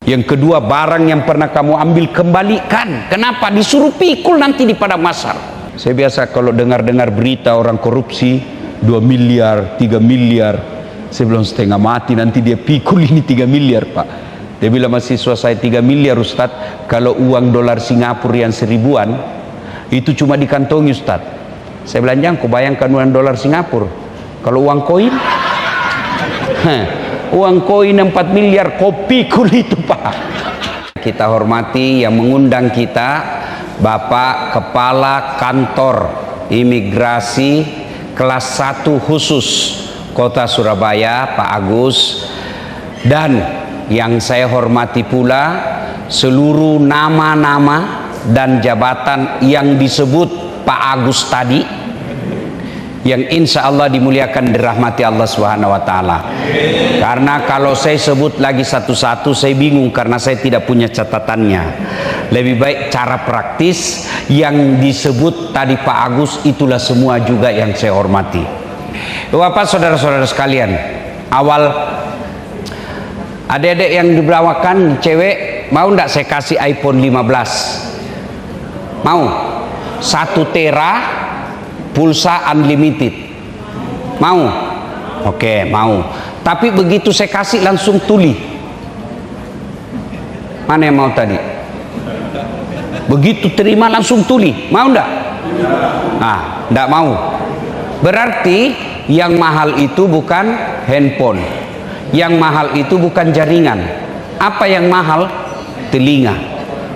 Yang kedua, barang yang pernah kamu ambil kembalikan. Kenapa? Disuruh pikul nanti di padang mahsyar. Saya biasa kalau dengar-dengar berita orang korupsi 2 miliar, 3 miliar, saya bilang setengah mati nanti dia pikul ini 3 miliar Pak. Dia bilang mahasiswa saya 3 miliar Ustadz, kalau uang dolar Singapura yang 1000-an itu cuma dikantongi Ustadz. Saya bilang jangan kau bayangkan uang dolar Singapura, kalau uang koin uang koin 4 miliar kau pikul itu Pak. Kita hormati yang mengundang kita Bapak Kepala Kantor Imigrasi kelas 1 khusus Kota Surabaya, Pak Agus, dan yang saya hormati pula seluruh nama-nama dan jabatan yang disebut Pak Agus tadi, yang insya Allah dimuliakan dirahmati Allah Subhanahu wa Ta'ala. Karena kalau saya sebut lagi satu-satu saya bingung karena saya tidak punya catatannya. Lebih baik cara praktis yang disebut tadi Pak Agus itulah semua juga yang saya hormati. Bapak saudara-saudara sekalian, awal adik-adik yang dibawakan cewek, mau ndak saya kasih iPhone 15? Mau? 1 tera pulsa unlimited. Mau? Oke, mau. Tapi begitu saya kasih langsung tuli. Mana yang mau tadi? Begitu terima langsung tuli. Mau ndak? Nah, ndak mau. Berarti yang mahal itu bukan handphone. Yang mahal itu bukan jaringan. Apa yang mahal? Telinga.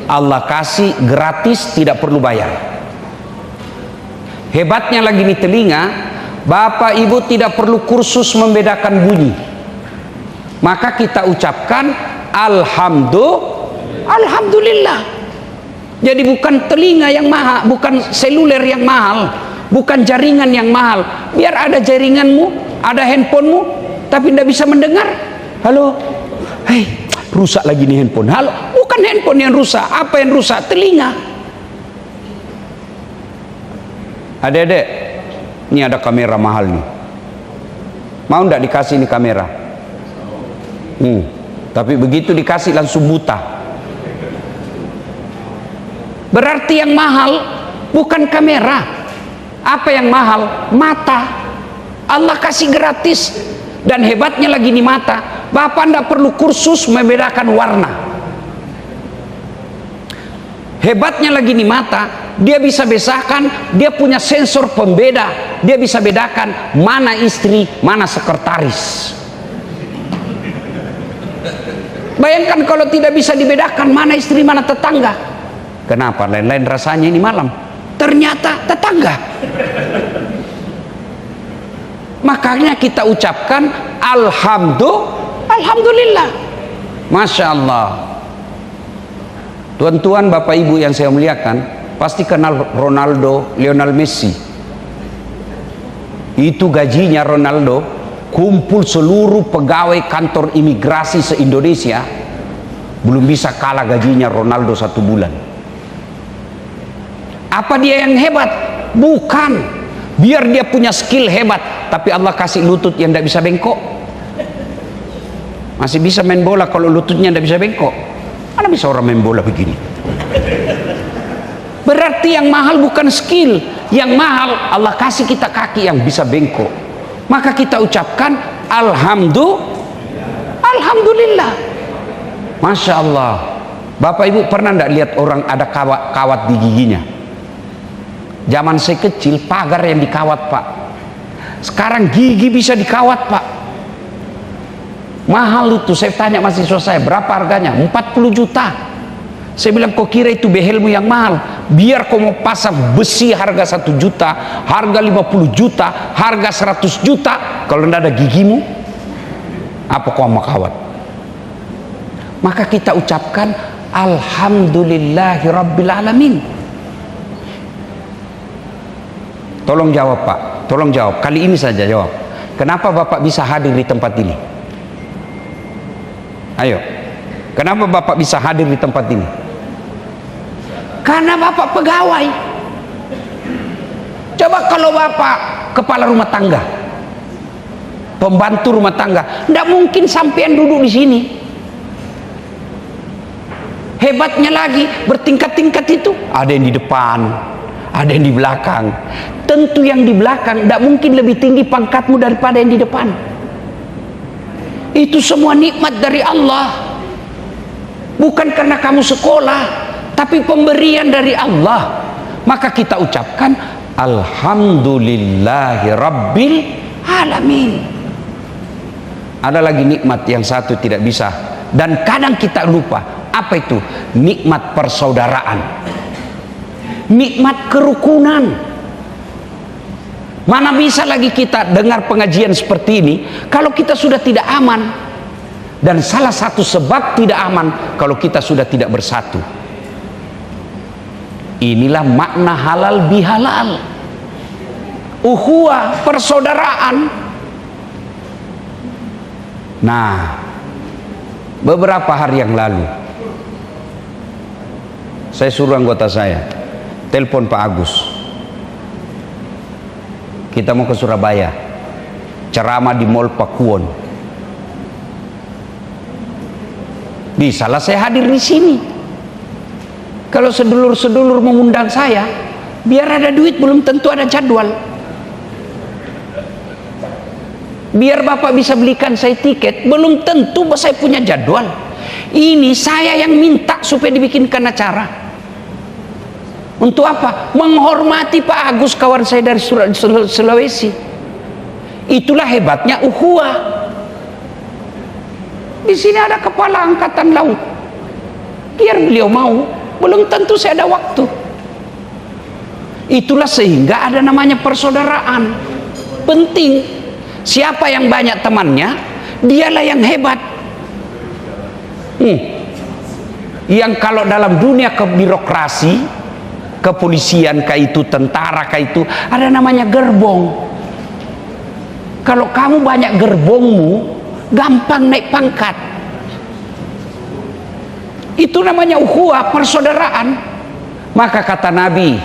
Allah kasih gratis, tidak perlu bayar. Hebatnya lagi nih telinga, Bapak Ibu tidak perlu kursus membedakan bunyi. Maka kita ucapkan Alhamdulillah. Jadi bukan telinga yang mahal, bukan seluler yang mahal, bukan jaringan yang mahal. Biar ada jaringanmu, ada handphonemu, tapi tidak bisa mendengar. Halo, hei, rusak lagi nih handphone. Halo, bukan handphone yang rusak. Apa yang rusak? Telinga. Adik-adik, ini ada kamera mahal nih. Mau ndak dikasih ini kamera? Tapi begitu dikasih langsung buta. Berarti yang mahal bukan kamera. Apa yang mahal? Mata. Allah kasih gratis. Dan hebatnya lagi nih mata, Bapak ndak perlu kursus membedakan warna. Hebatnya lagi nih mata, dia bisa bedakan, dia punya sensor pembeda, dia bisa bedakan mana istri, mana sekretaris. Bayangkan kalau tidak bisa dibedakan mana istri, mana tetangga. Kenapa? Lain-lain rasanya ini malam. Ternyata tetangga. Makanya kita ucapkan Alhamdulillah. Masya Allah. Tuan-tuan, Bapak Ibu yang saya muliakan, pasti kenal Ronaldo, Lionel Messi. Itu gajinya Ronaldo, kumpul seluruh pegawai kantor imigrasi se-Indonesia, belum bisa kalah gajinya Ronaldo 1 bulan. Apa dia yang hebat? Bukan. Biar dia punya skill hebat, tapi Allah kasih lutut yang tidak bisa bengkok. Masih bisa main bola kalau lututnya tidak bisa bengkok. Mana bisa orang main bola begini? Berarti yang mahal bukan skill, yang mahal Allah kasih kita kaki yang bisa bengkok. Maka kita ucapkan Alhamdulillah. Masya Allah. Bapak Ibu pernah tidak lihat orang ada kawat di giginya? Zaman saya kecil pagar yang dikawat Pak. Sekarang gigi bisa dikawat Pak. Mahal itu. Saya tanya mahasiswa saya, berapa harganya? 40 juta. Saya bilang, kok kira itu behelmu yang mahal? Biar kau mau pasang besi harga 1 juta, harga 50 juta, harga 100 juta, kalau tidak ada gigimu, apa kau mau kawat? Maka kita ucapkan Alhamdulillahirrabbilalamin. Tolong jawab Pak, tolong jawab. Kali ini saja jawab. Kenapa Bapak bisa hadir di tempat ini? Ayo. Kenapa Bapak bisa hadir di tempat ini? Karena Bapak pegawai. Coba kalau Bapak kepala rumah tangga, pembantu rumah tangga, tidak mungkin sampean duduk di sini. Hebatnya lagi, bertingkat-tingkat itu. Ada yang di depan, ada yang di belakang. Tentu yang di belakang tidak mungkin lebih tinggi pangkatmu daripada yang di depan. Itu semua nikmat dari Allah. Bukan karena kamu sekolah, tapi pemberian dari Allah. Maka kita ucapkan Alhamdulillahi Rabbil Alamin. Ada lagi nikmat yang satu tidak bisa, dan kadang kita lupa. Apa itu? Nikmat persaudaraan, nikmat kerukunan. Mana bisa lagi kita dengar pengajian seperti ini kalau kita sudah tidak aman. Dan salah satu sebab tidak aman kalau kita sudah tidak bersatu. Inilah makna halal bihalal, ukhuwah, persaudaraan. Nah, beberapa hari yang lalu saya suruh anggota saya telepon Pak Agus, kita mau ke Surabaya ceramah di Mall Pakuwon. Bisalah saya hadir di sini. Kalau sedulur-sedulur mengundang saya, biar ada duit belum tentu ada jadwal. Biar Bapak bisa belikan saya tiket, belum tentu saya punya jadwal. Ini saya yang minta supaya dibikinkan acara. Untuk apa? Menghormati Pak Agus, kawan saya dari Sulawesi. Itulah hebatnya ukhuwah. Di sini ada kepala angkatan laut. Biar beliau mau, belum tentu saya ada waktu. Itulah sehingga ada namanya persaudaraan. Penting. Siapa yang banyak temannya, dialah yang hebat. Yang kalau dalam dunia kebirokrasi, kepolisian kah itu, tentara kah itu, ada namanya gerbong. Kalau kamu banyak gerbongmu, gampang naik pangkat. Itu namanya ukhuwah, persaudaraan. Maka kata Nabi,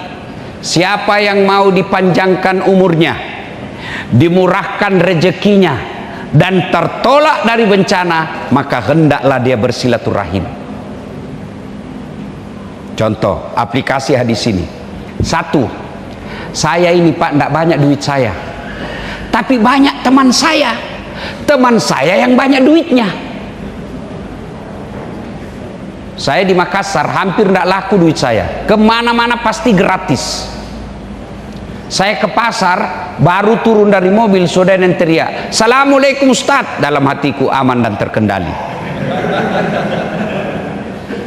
siapa yang mau dipanjangkan umurnya, dimurahkan rezekinya, dan tertolak dari bencana, maka hendaklah dia bersilaturahim. Contoh aplikasi hadis ini. Satu, saya ini Pak tidak banyak duit saya, tapi banyak teman saya. Teman saya yang banyak duitnya. Saya di Makassar hampir tidak laku duit saya. Kemana-mana pasti gratis. Saya ke pasar, baru turun dari mobil, saudara yang teriak, "Assalamualaikum Ustadz." Dalam hatiku aman dan terkendali.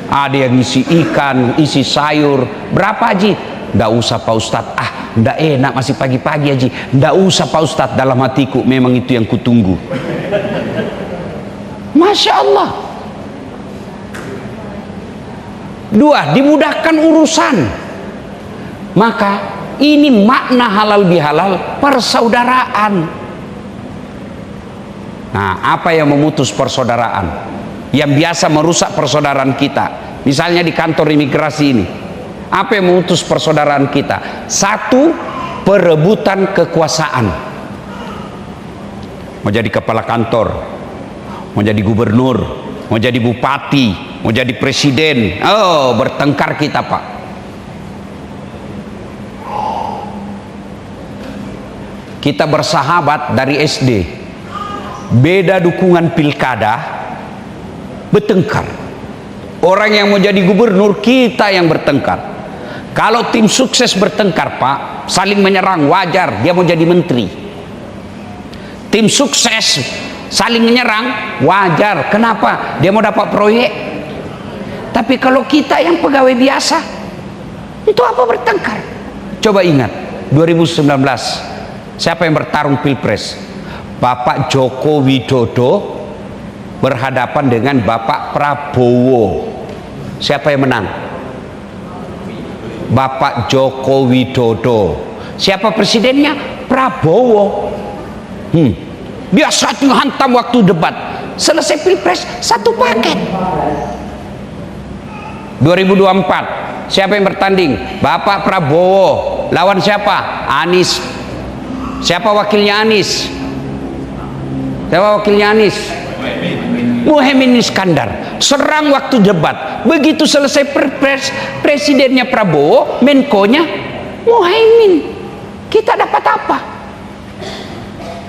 Ada yang isi ikan, isi sayur. Berapa Haji? Nggak usah Pak Ustadz. Nggak enak, masih pagi-pagi Haji. Nggak usah Pak Ustadz. Dalam hatiku, memang itu yang kutunggu. Masya Allah. Dua, dimudahkan urusan. Maka ini makna halal bihalal, persaudaraan. Nah, apa yang memutus persaudaraan? Yang biasa merusak persaudaraan kita, misalnya di kantor imigrasi ini, apa yang memutus persaudaraan kita? Satu, perebutan kekuasaan. Mau jadi kepala kantor, mau jadi gubernur, mau jadi bupati, mau jadi presiden, oh bertengkar kita Pak. Kita bersahabat dari SD, beda dukungan pilkada, bertengkar. Orang yang mau jadi gubernur, kita yang bertengkar. Kalau tim sukses bertengkar Pak, saling menyerang, wajar, dia mau jadi menteri. Tim sukses saling menyerang, wajar. Kenapa? Dia mau dapat proyek. Tapi kalau kita yang pegawai biasa, itu apa bertengkar? Coba ingat 2019, siapa yang bertarung pilpres? Bapak Joko Widodo berhadapan dengan Bapak Prabowo. Siapa yang menang? Bapak Joko Widodo. Siapa presidennya? Prabowo. Dia satu hantam waktu debat. Selesai pilpres, satu paket. 2024, siapa yang bertanding? Bapak Prabowo. Lawan siapa? Anies. Siapa wakilnya Anies? Siapa wakilnya Anies? Muhaimin Iskandar serang waktu debat. Begitu selesai perpres, presidennya Prabowo, Menkonya Muhaimin. Kita dapat apa?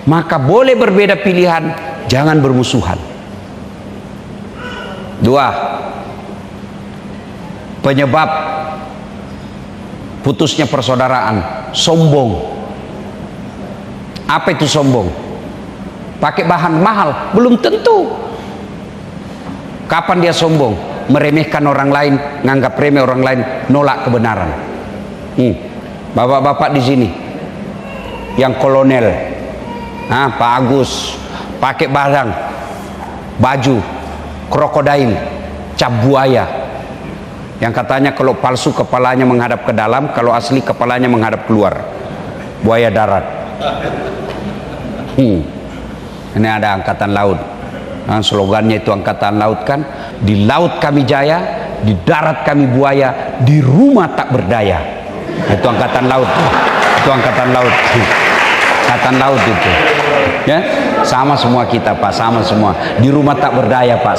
Maka boleh berbeda pilihan, jangan bermusuhan. Dua, penyebab putusnya persaudaraan, sombong. Apa itu sombong? Pakai bahan mahal, belum tentu. Kapan dia sombong? Meremehkan orang lain, nganggap remeh orang lain, nolak kebenaran. Bapak-bapak di sini yang kolonel, Pak Agus, pakai barang, baju, krokodil, cap buaya, yang katanya kalau palsu kepalanya menghadap ke dalam, kalau asli kepalanya menghadap keluar, buaya darat. Ini ada angkatan laut. Slogannya itu angkatan laut kan, di laut kami jaya, di darat kami buaya, di rumah tak berdaya. Itu angkatan laut. Itu angkatan laut. Angkatan laut itu. Ya, sama semua kita Pak, sama semua. Di rumah tak berdaya Pak,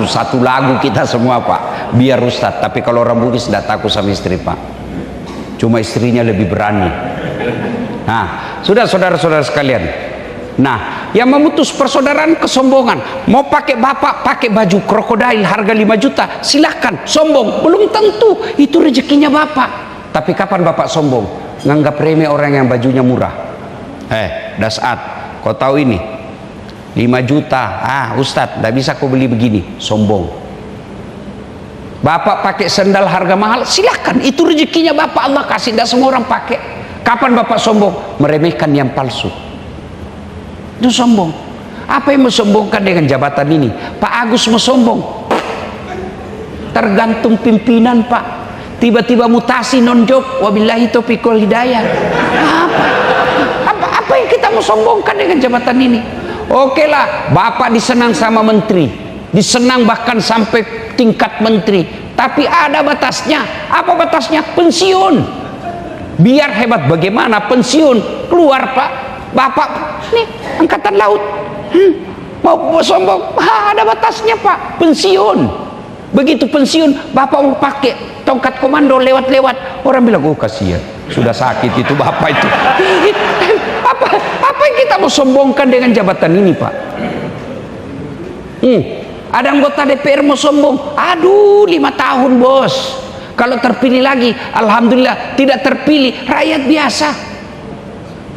satu lagu kita semua Pak. Biar Ustadz, tapi kalau orang Bugis tidak takut sama istri Pak. Cuma istrinya lebih berani. Nah, sudah saudara-saudara sekalian. Nah, yang memutus persaudaraan kesombongan. Mau pakai bapak pakai baju krokodil harga 5 juta, silahkan. Sombong, belum tentu itu rezekinya bapak. Tapi kapan bapak sombong? Nganggap remeh orang yang bajunya murah. Dasat, kau tahu ini 5 juta, Ustadz, tidak bisa kau beli begini. Sombong. Bapak pakai sendal harga mahal, silahkan. Itu rezekinya bapak, Allah kasih. Tidak semua orang pakai. Kapan bapak sombong? Meremehkan yang palsu. Itu sombong. Apa yang mensombongkan dengan jabatan ini? Pak Agus mau sombong. Tergantung pimpinan Pak. Tiba-tiba mutasi non-job. Wabillahi taufiq wal hidayah. Apa yang kita mau sombongkan dengan jabatan ini? Oke lah, Bapak disenang sama menteri, disenang bahkan sampai tingkat menteri. Tapi ada batasnya. Apa batasnya? Pensiun. Biar hebat bagaimana pensiun keluar Pak. Bapak nih angkatan laut mau sombong, ada batasnya Pak. Pensiun. Begitu pensiun bapak mau pakai tongkat komando lewat-lewat, orang bilang oh kasihan, sudah sakit itu bapak itu. Apa yang kita mau sombongkan dengan jabatan ini Pak? Ada anggota DPR mau sombong, aduh 5 tahun bos, kalau terpilih lagi alhamdulillah. Tidak terpilih rakyat biasa.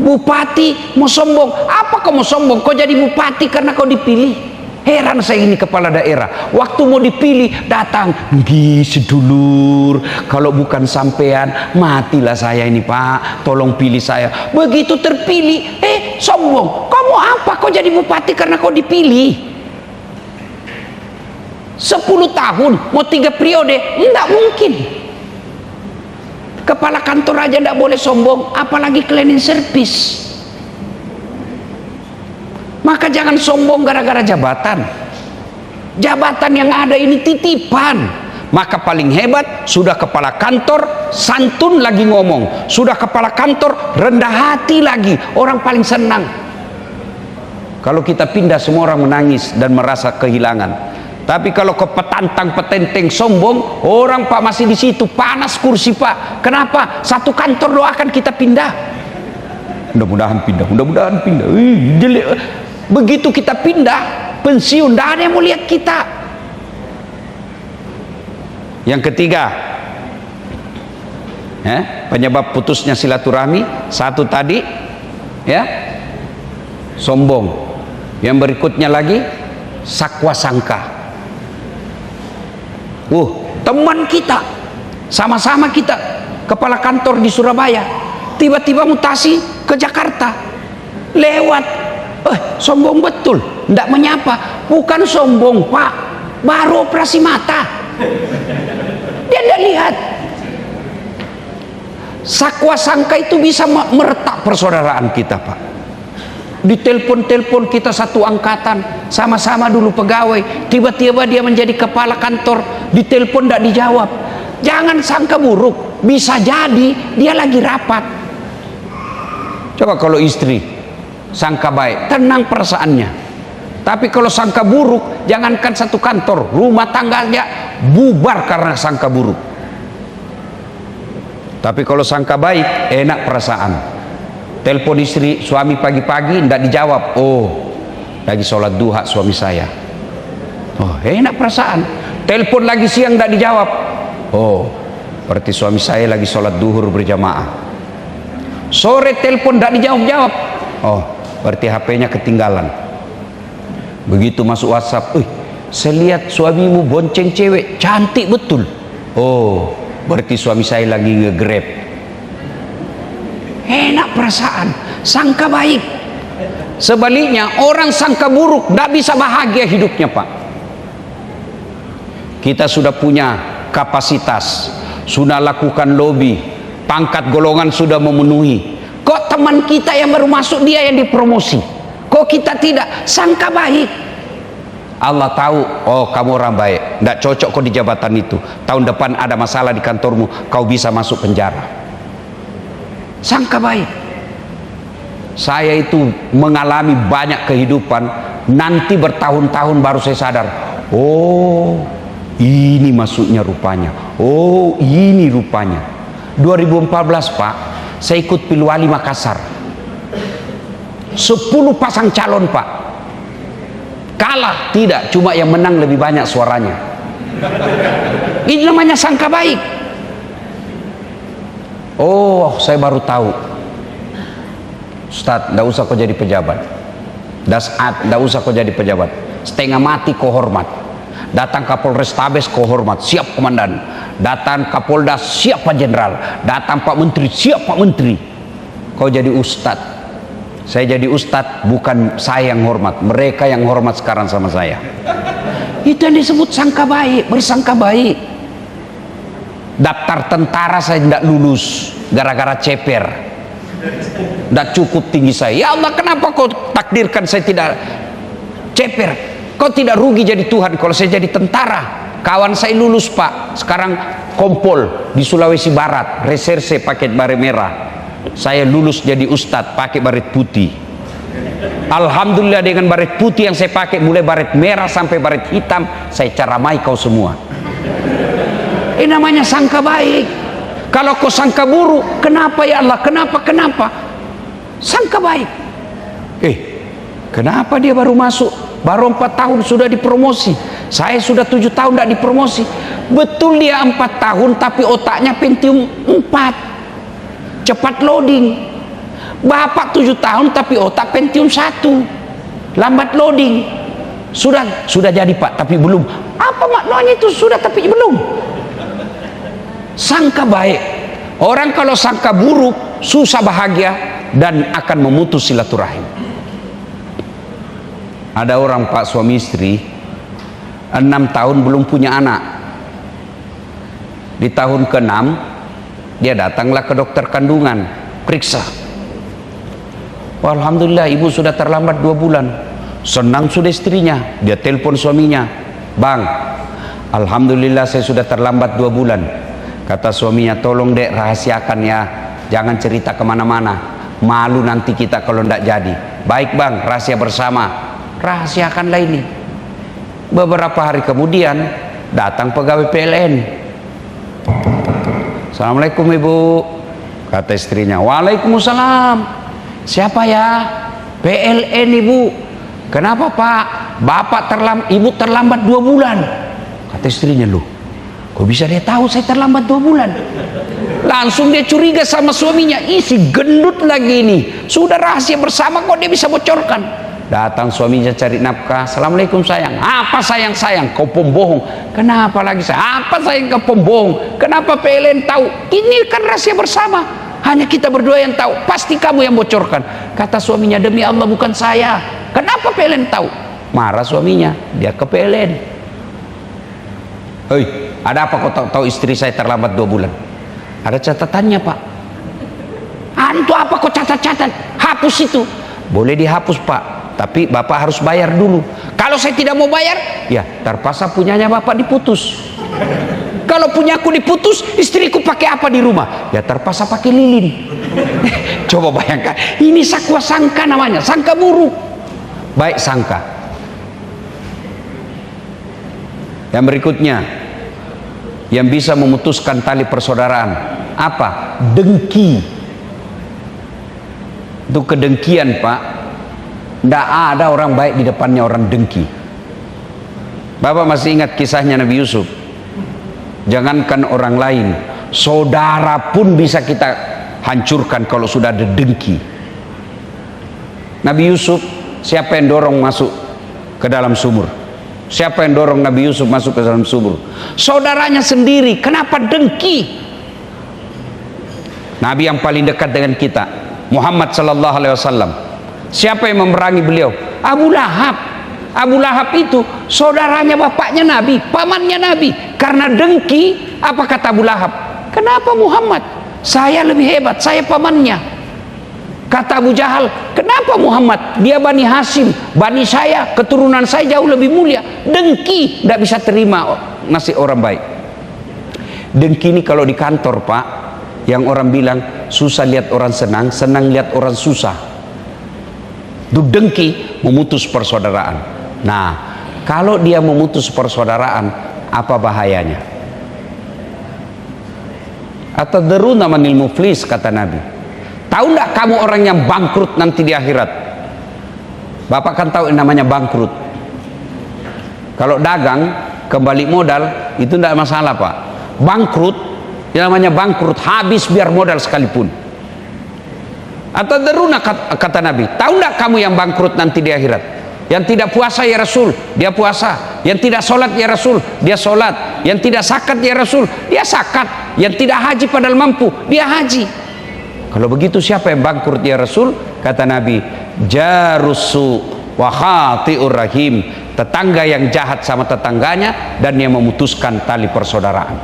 Bupati mau sombong, apa kau mau sombong? Kau jadi bupati karena kau dipilih. Heran saya ini kepala daerah, waktu mau dipilih datang, nggih sedulur, kalau bukan sampean matilah saya ini Pak, tolong pilih saya. Begitu terpilih, sombong. Kamu apa? Kau jadi bupati karena kau dipilih. 10 tahun, mau 3 periode, enggak mungkin. Kepala kantor aja tidak boleh sombong, apalagi cleaning service. Maka jangan sombong gara-gara jabatan. Jabatan yang ada ini titipan. Maka paling hebat sudah kepala kantor santun lagi ngomong, sudah kepala kantor rendah hati lagi, orang paling senang. Kalau kita pindah semua orang menangis dan merasa kehilangan. Tapi kalau ke petantang petenteng sombong, orang Pak masih di situ, panas kursi Pak. Kenapa? Satu kantor doakan kita pindah. Mudah-mudahan pindah, mudah-mudahan pindah. Begitu kita pindah, pensiun, tidak ada yang mau lihat kita. Yang ketiga, penyebab putusnya silaturahmi, satu tadi, ya, sombong. Yang berikutnya lagi, sakwa sangka. Teman kita, sama-sama kita kepala kantor di Surabaya, tiba-tiba mutasi ke Jakarta, lewat, sombong betul, tidak menyapa. Bukan sombong Pak, baru operasi mata, dia tidak lihat. Sakwa sangka itu bisa meretak persaudaraan kita Pak. Di telepon kita satu angkatan, sama-sama dulu pegawai, tiba-tiba dia menjadi kepala kantor, di telepon tidak dijawab. Jangan sangka buruk, bisa jadi dia lagi rapat. Coba kalau istri sangka baik, tenang perasaannya. Tapi kalau sangka buruk, jangankan satu kantor, rumah tangganya bubar karena sangka buruk. Tapi kalau sangka baik, enak perasaan. Telepon istri, suami pagi-pagi tidak dijawab, oh lagi sholat duha suami saya. Oh, enak perasaan. Telepon lagi siang tidak dijawab, oh berarti suami saya lagi sholat duhur berjamaah. Sore telepon tidak dijawab-jawab, oh berarti HP-nya ketinggalan. Begitu masuk WhatsApp, saya lihat suamimu bonceng cewek cantik betul, oh berarti suami saya lagi nge-grab. Enak perasaan, sangka baik. Sebaliknya orang sangka buruk tidak bisa bahagia hidupnya, Pak. Kita sudah punya kapasitas, sudah lakukan lobby, pangkat golongan sudah memenuhi. Kok teman kita yang baru masuk dia yang dipromosi? Kok kita tidak? Sangka baik. Allah tahu, oh kamu orang baik, tidak cocok kau di jabatan itu. Tahun depan ada masalah di kantormu, kau bisa masuk penjara. Sangka baik. Saya itu mengalami banyak kehidupan, nanti bertahun-tahun baru saya sadar, oh ini maksudnya rupanya, oh ini rupanya. 2014 Pak, saya ikut Pilwali Makassar, 10 pasang calon Pak, kalah tidak, cuma yang menang lebih banyak suaranya. Ini namanya sangka baik. Oh saya baru tahu, Ustadz tidak usah kau jadi pejabat, Dasat tidak usah kau jadi pejabat, setengah mati kau hormat. Datang Kapolres Tabes kau hormat, siap komandan. Datang Kapolda, siap Pak Jenderal. Datang Pak Menteri, siap Pak Menteri. Kau jadi ustadz. Saya jadi ustadz, bukan saya yang hormat, mereka yang hormat sekarang sama saya. Itu yang disebut sangka baik, bersangka baik. Daftar tentara saya tidak lulus gara-gara ceper, tidak cukup tinggi saya. Ya Allah, kenapa kau takdirkan saya tidak ceper? Kau tidak rugi jadi Tuhan kalau saya jadi tentara. Kawan saya lulus Pak, sekarang kompol di Sulawesi Barat, reserse pakai baret merah. Saya lulus jadi ustadz pakai baret putih. Alhamdulillah dengan baret putih yang saya pakai, mulai baret merah sampai baret hitam, saya caramai kau semua. Ini namanya sangka baik. Kalau kau sangka buruk, kenapa ya Allah? Kenapa? Sangka baik. Kenapa dia baru masuk? Baru 4 tahun sudah dipromosi. Saya sudah 7 tahun tidak dipromosi. Betul dia 4 tahun, tapi otaknya Pentium 4. Cepat loading. Bapak 7 tahun, tapi otak Pentium 1. Lambat loading. Sudah jadi Pak, tapi belum. Apa maknanya itu sudah tapi belum? Sangka baik. Orang kalau sangka buruk susah bahagia dan akan memutus silaturahim. Ada orang Pak suami istri 6 tahun belum punya anak. Di tahun ke-6 dia datanglah ke dokter kandungan, periksa. Alhamdulillah ibu sudah terlambat 2 bulan. Senang sudah istrinya, dia telepon suaminya, "Bang, alhamdulillah saya sudah terlambat 2 bulan." Kata suaminya, "Tolong dek rahasiakan ya, jangan cerita kemana-mana, malu nanti kita kalau tidak jadi." "Baik bang, rahasia bersama." Rahasiakanlah ini. Beberapa hari kemudian datang pegawai PLN. "Assalamualaikum ibu," kata istrinya. "Waalaikumsalam. Siapa ya?" "PLN ibu." "Kenapa pak?" Ibu terlambat 2 bulan. Kata istrinya, "Loh, kok bisa dia tahu saya terlambat 2 bulan?" Langsung dia curiga sama suaminya, isi gendut lagi ini, sudah rahasia bersama kok dia bisa bocorkan. Datang suaminya cari nafkah. "Assalamualaikum sayang." "Apa sayang? Kau pembohong." "Kenapa lagi sayang?" "Apa sayang kau pembohong? Kenapa PLN tahu? Ini kan rahasia bersama, hanya kita berdua yang tahu, pasti kamu yang bocorkan." Kata suaminya, "Demi Allah bukan saya." "Kenapa PLN tahu?" Marah suaminya, dia ke PLN. "Hei, ada apa kau tahu istri saya terlambat 2 bulan?" "Ada catatannya pak." "Antu apa kau catat-catat? Hapus itu." "Boleh dihapus pak, tapi bapak harus bayar dulu." "Kalau saya tidak mau bayar?" "Ya terpaksa punyanya bapak diputus." "Kalau punyaku diputus, istriku pakai apa di rumah?" "Ya terpaksa pakai lilin." Coba bayangkan, ini sakwa sangka namanya, sangka buruk. Baik sangka, Yang berikutnya, yang bisa memutuskan tali persaudaraan apa? Dengki. Itu kedengkian, Pak. Tidak ada orang baik di depannya orang dengki. Bapak masih ingat kisahnya Nabi Yusuf? Jangankan orang lain, saudara pun bisa kita hancurkan kalau sudah ada dengki. Nabi Yusuf, siapa yang dorong masuk ke dalam sumur? Siapa yang dorong Nabi Yusuf masuk ke dalam sumur? Saudaranya sendiri. Kenapa dengki? Nabi yang paling dekat dengan kita, Muhammad sallallahu alaihi wasallam. Siapa yang memerangi beliau? Abu Lahab. Abu Lahab itu saudaranya bapaknya Nabi, pamannya Nabi. Karena dengki, apa kata Abu Lahab? Kenapa Muhammad? Saya lebih hebat, saya pamannya. Kata Abu Jahal, kenapa Muhammad? Dia Bani Hashim, Bani saya, keturunan saya jauh lebih mulia. Dengki, tidak bisa terima nasib orang baik. Dengki ini kalau di kantor, Pak, yang orang bilang susah lihat orang senang, senang lihat orang susah. Itu dengki memutus persaudaraan. Nah, kalau dia memutus persaudaraan, apa bahayanya? Atadruna manil muflis, kata Nabi. Tahu enggak kamu orang yang bangkrut nanti di akhirat? Bapak kan tahu yang namanya bangkrut. Kalau dagang kembali modal itu enggak masalah, Pak. Bangkrut, yang namanya bangkrut, habis biar modal sekalipun. Atadruna, kata Nabi, tahu enggak kamu yang bangkrut nanti di akhirat? Yang tidak puasa ya Rasul, dia puasa. Yang tidak sholat ya Rasul, dia sholat. Yang tidak zakat ya Rasul, dia zakat. Yang tidak haji padahal mampu, dia haji. Kalau begitu siapa yang bangkrut ya Rasul? Kata Nabi, jarusu wa khati'ur rahim, tetangga yang jahat sama tetangganya dan yang memutuskan tali persaudaraan.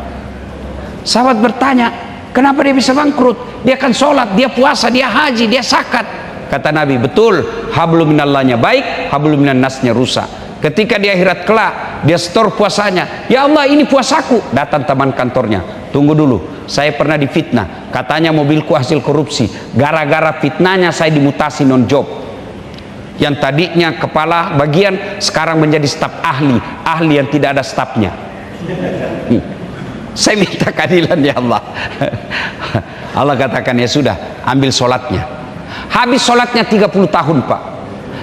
Sahabat bertanya, kenapa dia bisa bangkrut? Dia kan sholat, dia puasa, dia haji, dia zakat. Kata Nabi, betul, hablum minallahnya baik, hablum minan nasnya rusak. Ketika di akhirat kelak, dia setor puasanya. Ya Allah, ini puasaku. Datang teman kantornya, tunggu dulu, saya pernah difitnah, katanya mobilku hasil korupsi. Gara-gara fitnahnya saya dimutasi non job. Yang tadinya kepala bagian sekarang menjadi staf ahli, ahli yang tidak ada stafnya. Saya minta keadilan ya Allah. Allah katakan, ya sudah, ambil sholatnya. Habis sholatnya 30 tahun, Pak.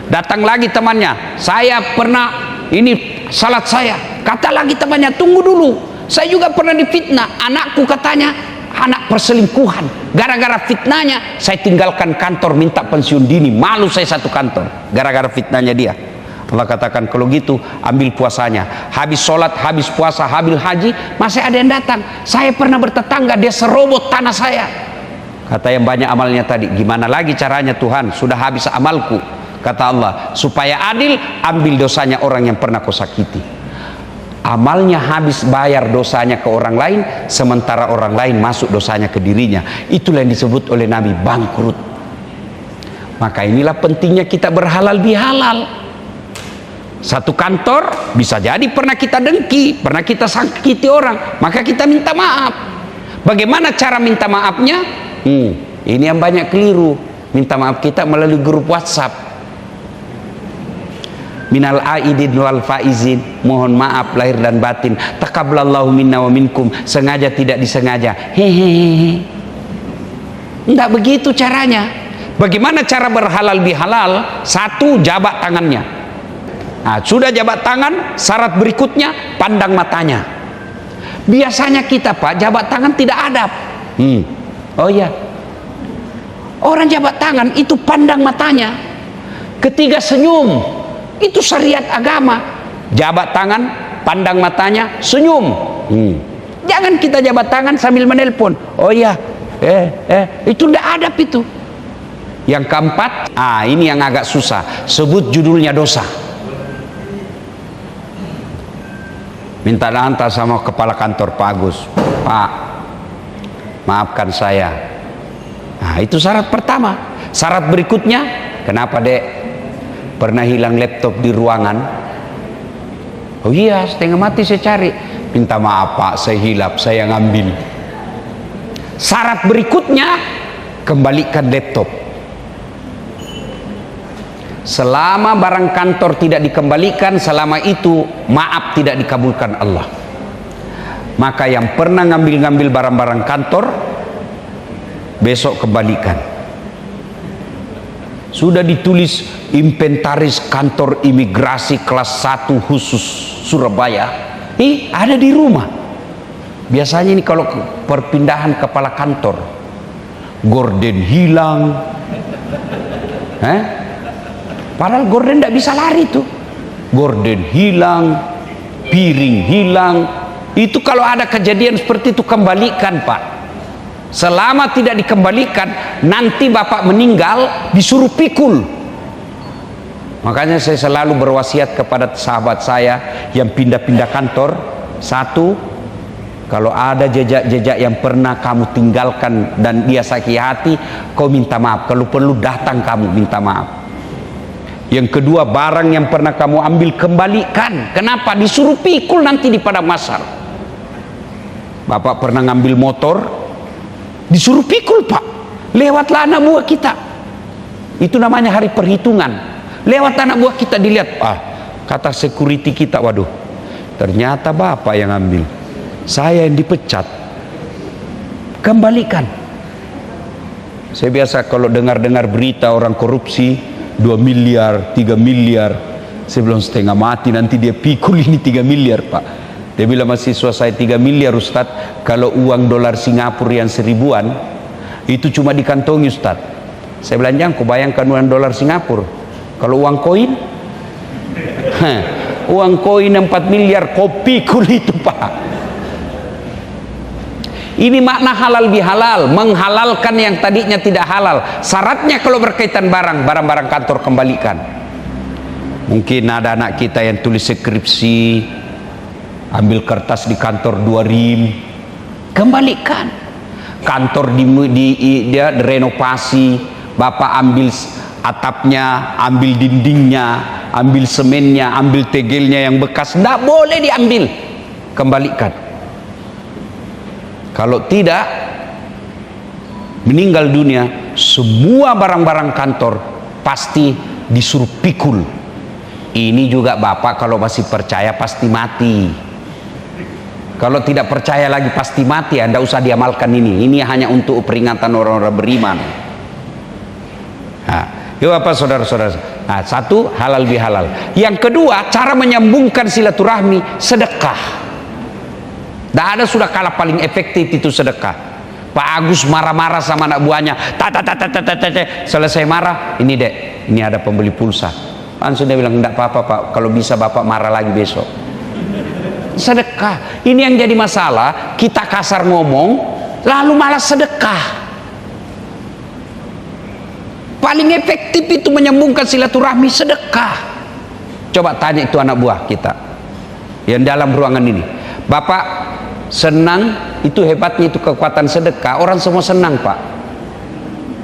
Datang lagi temannya, saya pernah ini salat saya. Kata lagi temannya, tunggu dulu, saya juga pernah difitnah. Anakku katanya anak perselingkuhan. Gara-gara fitnahnya saya tinggalkan kantor, minta pensiun dini. Malu saya satu kantor gara-gara fitnahnya dia. Allah katakan, kalau gitu ambil puasanya. Habis sholat, habis puasa, habis haji, masih ada yang datang. Saya pernah bertetangga, dia serobot tanah saya. Kata yang banyak amalnya tadi, gimana lagi caranya Tuhan, sudah habis amalku. Kata Allah, supaya adil, ambil dosanya orang yang pernah kau sakiti. Amalnya habis, bayar dosanya ke orang lain, sementara orang lain masuk dosanya ke dirinya. Itulah yang disebut oleh Nabi bangkrut. Maka inilah pentingnya kita berhalal bihalal. Satu kantor bisa jadi pernah kita dengki, pernah kita sakiti orang, maka kita minta maaf. Bagaimana cara minta maafnya? Ini yang banyak keliru. Minta maaf kita melalui grup WhatsApp. Minal aidin wal faizin, mohon maaf lahir dan batin. Taqabbalallahu minna wa minkum, sengaja tidak disengaja. Hehehe. Enggak begitu caranya. Bagaimana cara berhalal bihalal? Satu, jabat tangannya. Nah, sudah jabat tangan, syarat berikutnya pandang matanya. Biasanya kita, Pak, jabat tangan tidak adab. Oh iya, orang jabat tangan itu pandang matanya. Ketiga, senyum, itu syariat agama. Jabat tangan, pandang matanya, senyum. Jangan kita jabat tangan sambil menelpon. Oh iya, itu tidak adab itu. Yang keempat, ini yang agak susah, sebut judulnya dosa. Minta hantar sama kepala kantor, Pak Agus, Pak, maafkan saya. Nah, itu syarat pertama. Syarat berikutnya, kenapa dek pernah hilang laptop di ruangan? Oh iya, setengah mati saya cari. Minta maaf Pak, saya hilap, saya ngambil. Syarat berikutnya, kembalikan laptop. selama barang kantor tidak dikembalikan, selama itu maaf tidak dikabulkan Allah. Maka yang pernah ngambil-ngambil barang-barang kantor, besok kembalikan. Sudah ditulis inventaris kantor imigrasi kelas 1 khusus Surabaya, ada di rumah. Biasanya ini kalau perpindahan kepala kantor, gorden hilang, padahal gorden tidak bisa lari tuh. Gorden hilang, piring hilang. Itu kalau ada kejadian seperti itu kembalikan, Pak. Selama tidak dikembalikan, nanti bapak meninggal disuruh pikul. Makanya saya selalu berwasiat kepada sahabat saya yang pindah-pindah kantor. Satu, kalau ada jejak-jejak yang pernah kamu tinggalkan dan dia sakit hati, kau minta maaf. Kalau perlu datang kamu minta maaf. Yang kedua, barang yang pernah kamu ambil kembalikan. Kenapa? Disuruh pikul nanti di padang mahsyar. Bapak pernah ngambil motor, disuruh pikul, Pak. Lewatlah anak buah kita. Itu namanya hari perhitungan. Lewat anak buah kita dilihat, kata security kita, waduh, ternyata bapak yang ambil, saya yang dipecat. Kembalikan. Saya biasa kalau dengar-dengar berita orang korupsi 2 miliar, 3 miliar, saya bilang setengah mati nanti dia pikul ini 3 miliar, Pak. Dia bilang mahasiswa saya 3 miliar Ustadz, kalau uang dolar Singapura yang 1000-an itu cuma dikantongi Ustadz. Saya bilang jangan kau bayangkan uang dolar Singapura. Kalau uang koin, uang koin 4 miliar kau pikul itu, Pak. Ini makna halal bihalal, menghalalkan yang tadinya tidak halal. Syaratnya kalau berkaitan barang-barang kantor kembalikan. Mungkin ada anak kita yang tulis skripsi, ambil kertas di kantor 2 rim, kembalikan. Kantor dia renovasi, bapak ambil atapnya, ambil dindingnya, ambil semennya, ambil tegelnya yang bekas, tidak boleh diambil, kembalikan. Kalau tidak, meninggal dunia, semua barang-barang kantor pasti disuruh pikul. Ini juga bapak kalau masih percaya pasti mati. Kalau tidak percaya lagi pasti mati, Anda usah diamalkan ini. Ini hanya untuk peringatan orang-orang beriman. Nah, yuk apa saudara-saudara. Nah, satu, halal bihalal. Yang kedua, cara menyambungkan silaturahmi, sedekah. Tidak ada sudah kalah paling efektif itu sedekah. Pak Agus marah-marah sama anak buahnya, selesai marah, ini dek, ini ada pembeli pulsa. Langsung dia bilang, tidak apa-apa Pak, kalau bisa bapak marah lagi besok. Sedekah. Ini yang jadi masalah, kita kasar ngomong lalu malah sedekah. Paling efektif itu menyambungkan silaturahmi, sedekah. Coba tanya itu anak buah kita yang dalam ruangan ini, bapak senang, itu hebatnya itu kekuatan sedekah. Orang semua senang, Pak.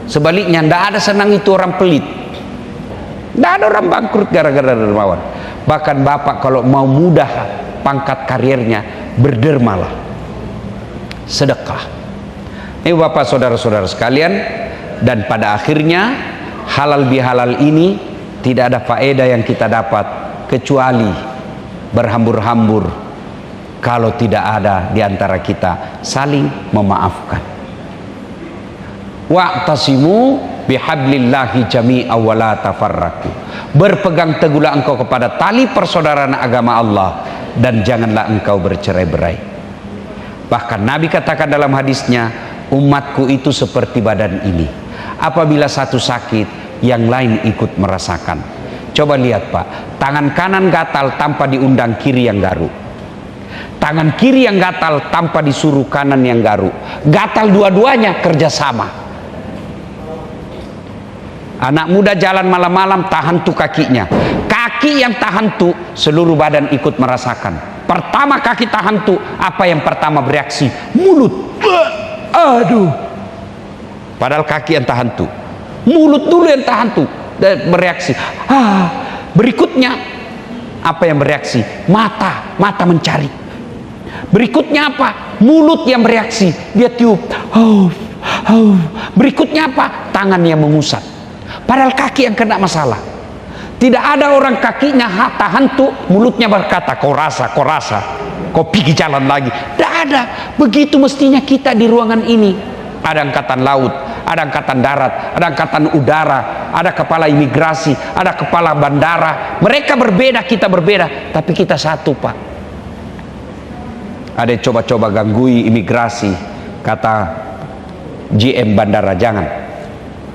Sebaliknya tidak ada senang itu orang pelit. Tidak ada orang bangkrut gara-gara dermawan. Bahkan bapak kalau mau mudah pangkat karirnya, berdermalah, sedekah. Ini bapak saudara-saudara sekalian. Dan pada akhirnya halal bihalal ini tidak ada faedah yang kita dapat kecuali berhambur-hambur kalau tidak ada di antara kita saling memaafkan. Wa'tasimu bihablillahi jami'a wa la tafarraqu. Berpegang teguhlah engkau kepada tali persaudaraan agama Allah dan janganlah engkau bercerai-berai. Bahkan Nabi katakan dalam hadisnya, umatku itu seperti badan ini. Apabila satu sakit, yang lain ikut merasakan. Coba lihat Pak, tangan kanan gatal tanpa diundang kiri yang garuk. Tangan kiri yang gatal tanpa disuruh kanan yang garuk. Gatal dua-duanya kerjasama. Anak muda jalan malam-malam, tahan tuh kakinya. Kaki yang tahan tuh, seluruh badan ikut merasakan. Pertama kaki tahan tuh, apa yang pertama bereaksi? Mulut. Aduh. Padahal kaki yang tahan tuh, mulut dulu yang tahan tuh bereaksi. Berikutnya apa yang bereaksi? Mata mencari. Berikutnya apa? Mulut yang bereaksi, dia tiup. Berikutnya apa? Tangan yang mengusap. Padahal kaki yang kena masalah. Tidak ada orang kakinya hantu, mulutnya berkata, kau rasa, kau pergi jalan lagi. Tidak ada. Begitu mestinya kita di ruangan ini. Ada angkatan laut, ada angkatan darat, ada angkatan udara, ada kepala imigrasi, ada kepala bandara. Mereka berbeda, kita berbeda, tapi kita satu, Pak. Ada yang coba-coba ganggui imigrasi, kata GM bandara, jangan.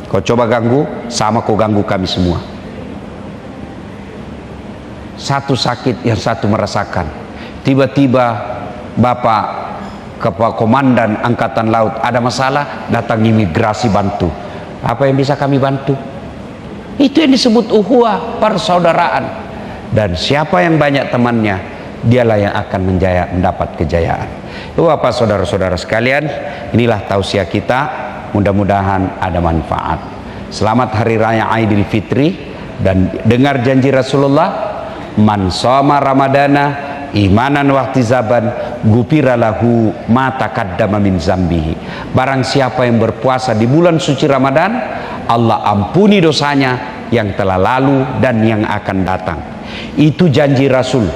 Kau coba ganggu, sama kau ganggu kami semua. Satu sakit, yang satu merasakan. Tiba-tiba Bapak Kepala Komandan Angkatan Laut ada masalah, datang imigrasi bantu. Apa yang bisa kami bantu? Itu yang disebut ukhuwah, persaudaraan. Dan siapa yang banyak temannya, dialah yang akan mendapat kejayaan. Bapak saudara-saudara sekalian, inilah tausiah kita. Mudah-mudahan ada manfaat. Selamat Hari Raya Aidil Fitri, dan dengar janji Rasulullah, man shoma ramadana imanan wahtisaban gufira lahu ma taqaddama min zambihi. Barang siapa yang berpuasa di bulan suci Ramadan, Allah ampuni dosanya yang telah lalu dan yang akan datang. Itu janji Rasul.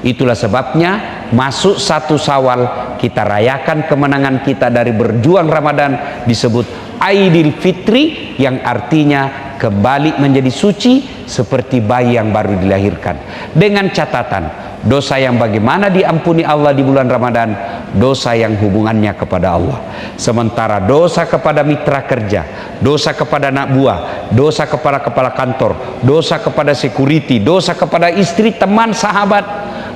Itulah sebabnya masuk 1 Syawal kita rayakan kemenangan kita dari berjuang Ramadan, disebut Aidil Fitri, yang artinya kembali menjadi suci seperti bayi yang baru dilahirkan. Dengan catatan, dosa yang bagaimana diampuni Allah di bulan Ramadan? Dosa yang hubungannya kepada Allah. Sementara dosa kepada mitra kerja, dosa kepada anak buah, dosa kepada kepala kantor, dosa kepada security, dosa kepada istri, teman, sahabat,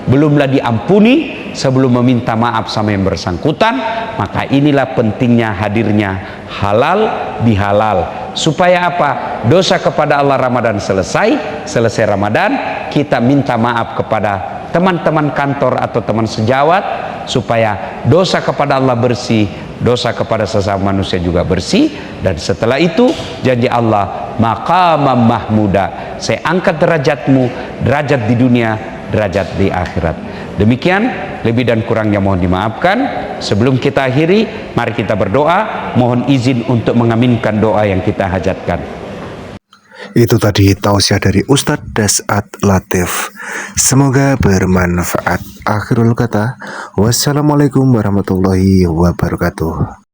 belumlah diampuni sebelum meminta maaf sama yang bersangkutan. Maka inilah pentingnya hadirnya halal bihalal. Supaya apa? Dosa kepada Allah Ramadan selesai Ramadan, kita minta maaf kepada teman-teman kantor atau teman sejawat, supaya dosa kepada Allah bersih, dosa kepada sesama manusia juga bersih. Dan setelah itu janji Allah, maqamam mahmuda, saya angkat derajatmu, derajat di dunia, derajat di akhirat. Demikian, lebih dan kurangnya mohon dimaafkan. Sebelum kita akhiri, mari kita berdoa. Mohon izin untuk mengaminkan doa yang kita hajatkan. Itu tadi tausiah dari Ustadz Das'ad Latif. Semoga bermanfaat. Akhirul kata, wassalamualaikum warahmatullahi wabarakatuh.